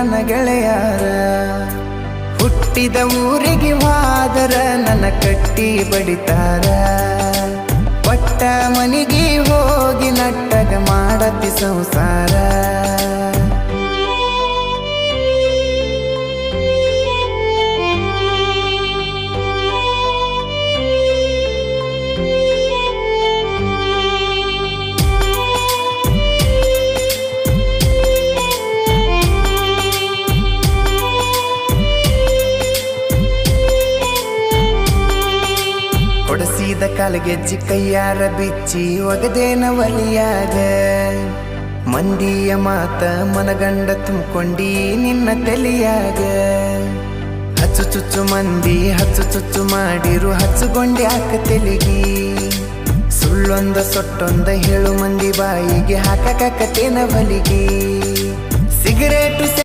ನನ್ನ ಗೆಳೆಯಾರ. ಹುಟ್ಟಿದ ಊರಿಗೆ ಹೋದರ ನನ್ನ ಕಟ್ಟಿ ಬಡಿತಾರ. ಪಟ್ಟ ಮನಿಗೆ ಹೋಗಿ ನಟ್ಟಗ ಮಾಡತಿ ಸಂಸಾರ. ಕೊಡಸಿದ ಕಾಲಗೆಜ್ಜಿ ಕೈಯಾರ ಬಿಚ್ಚಿ ಒಗದೇನ ಒಲಿಯಾಗ. ಮಂದಿಯ ಮಾತ ಮನಗಂಡ ತುಂಬ್ಕೊಂಡಿ ನಿನ್ನ ತಲೆಯಾಗ. ಹಚ್ಚು ಚುಚ್ಚು ಮಂದಿ ಹಚ್ಚು ಚುಚ್ಚು ಮಾಡಿರು ಹಚ್ಚುಗೊಂಡಿ ಹಾಕ ತೆಲಿಗಿ. ಸುಳ್ಳೊಂದ ಸೊಟ್ಟೊಂದ ಹೇಳು ಮಂದಿ ಬಾಯಿಗೆ ಹಾಕಕತ್ತೇನ ಬಲಿಗಿ. ಸಿಗರೇಟು